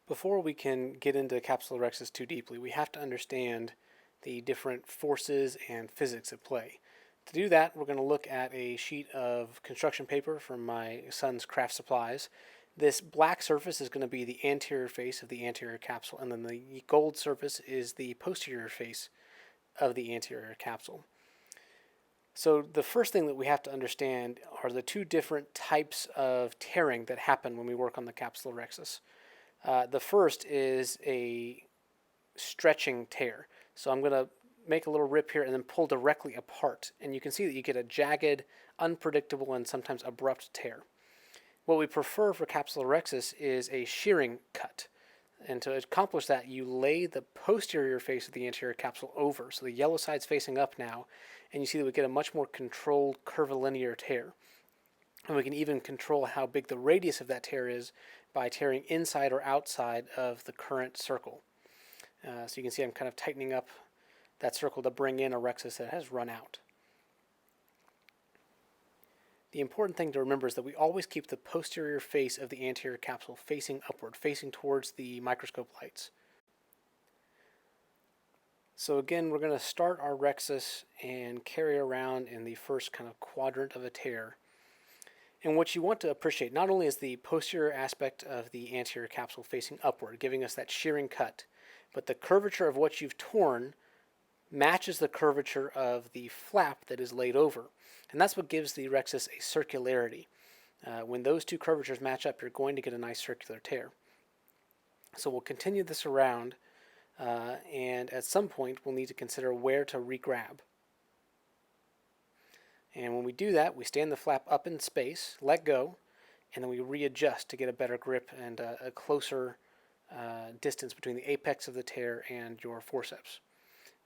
Before we can get into Capsulorhexis too deeply, we have to understand the different forces and physics at play. To do that, we're going to look at a sheet of construction paper from my son's craft supplies. This black surface is going to be the anterior face of the anterior capsule, and then the gold surface is the posterior face of the anterior capsule. So the first thing that we have to understand are the two different types of tearing that happen when we work on the Capsulorhexis. The first is a stretching tear. So I'm going to make a little rip here and then pull directly apart. And you can see that you get a jagged, unpredictable, and sometimes abrupt tear. What we prefer for Capsulorhexis is a shearing cut. And to accomplish that, you lay the posterior face of the anterior capsule over. So the yellow side's facing up now, and you see that we get a much more controlled curvilinear tear. And we can even control how big the radius of that tear is by tearing inside or outside of the current circle. So you can see I'm kind of tightening up that circle to bring in a rhexis that has run out. The important thing to remember is that we always keep the posterior face of the anterior capsule facing upward, facing towards the microscope lights. So again, we're going to start our rhexis and carry around in the first kind of quadrant of a tear. And what you want to appreciate not only is the posterior aspect of the anterior capsule facing upward, giving us that shearing cut, but the curvature of what you've torn matches the curvature of the flap that is laid over. And that's what gives the rhexis a circularity. When those two curvatures match up, you're going to get a nice circular tear. So we'll continue this around, and at some point we'll need to consider where to re-grab. And when we do that, we stand the flap up in space, let go, and then we readjust to get a better grip and a closer distance between the apex of the tear and your forceps.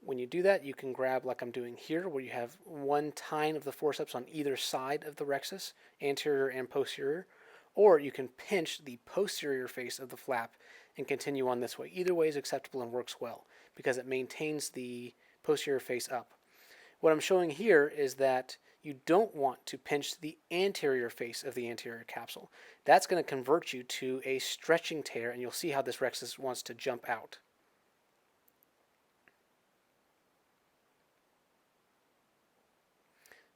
When you do that, you can grab like I'm doing here, where you have one tine of the forceps on either side of the rhexis, anterior and posterior, or you can pinch the posterior face of the flap and continue on this way. Either way is acceptable and works well because it maintains the posterior face up. What I'm showing here is that you don't want to pinch the anterior face of the anterior capsule. That's going to convert you to a stretching tear, and you'll see how this rhexis wants to jump out.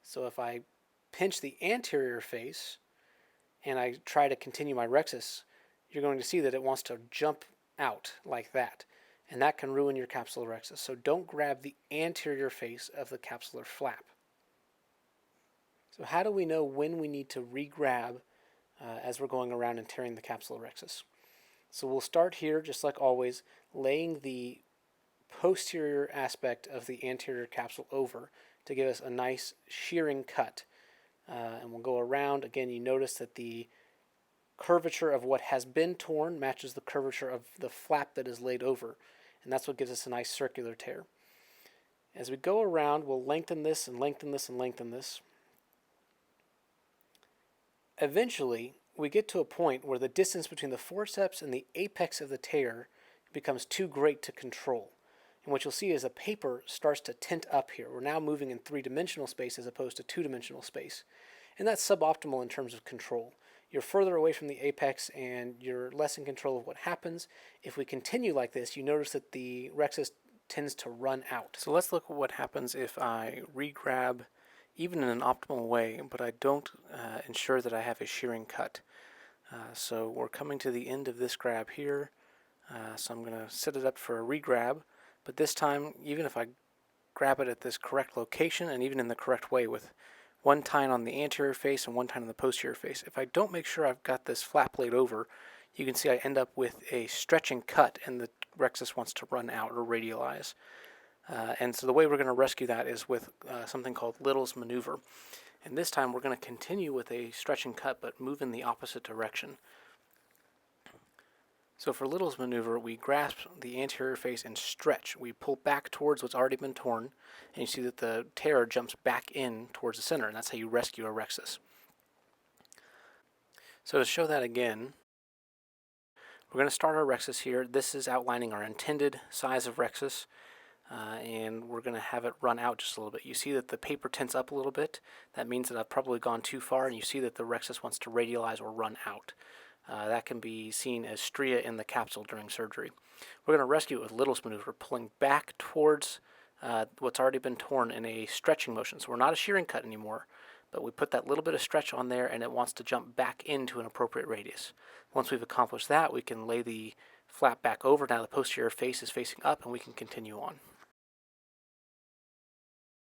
So if I pinch the anterior face and I try to continue my rhexis, you're going to see that it wants to jump out like that. And that can ruin your Capsulorhexis. So don't grab the anterior face of the capsular flap. So how do we know when we need to re-grab as we're going around and tearing the Capsulorhexis? So we'll start here, just like always, laying the posterior aspect of the anterior capsule over to give us a nice shearing cut. And we'll go around. Again, you notice that the curvature of what has been torn matches the curvature of the flap that is laid over. And that's what gives us a nice circular tear. As we go around, we'll lengthen this and lengthen this and lengthen this. Eventually, we get to a point where the distance between the forceps and the apex of the tear becomes too great to control. And what you'll see is the paper starts to tint up here. We're now moving in three-dimensional space as opposed to two-dimensional space. And that's suboptimal in terms of control. You're further away from the apex and you're less in control of what happens. If we continue like this, you notice that the rhexis tends to run out. So let's look at what happens if I re-grab even in an optimal way, but I don't ensure that I have a shearing cut. So we're coming to the end of this grab here. So I'm going to set it up for a re-grab. But this time, even if I grab it at this correct location and even in the correct way with one tine on the anterior face and one tine on the posterior face, if I don't make sure I've got this flap laid over, you can see I end up with a stretching cut and the rhexis wants to run out or radialize. And so the way we're going to rescue that is with something called Little's maneuver. And this time we're going to continue with a stretching cut but move in the opposite direction. So for Little's maneuver, we grasp the anterior face and stretch. We pull back towards what's already been torn, and you see that the tear jumps back in towards the center, and that's how you rescue a rhexis. So to show that again, we're going to start our rhexis here. This is outlining our intended size of rhexis, and we're going to have it run out just a little bit. You see that the paper tints up a little bit. That means that I've probably gone too far, and you see that the rhexis wants to radialize or run out. that can be seen as stria in the capsule during surgery. We're going to rescue it with little maneuver. We're pulling back towards what's already been torn in a stretching motion. So we're not a shearing cut anymore, but we put that little bit of stretch on there and it wants to jump back into an appropriate radius. Once we've accomplished that, we can lay the flap back over. Now the posterior face is facing up and we can continue on.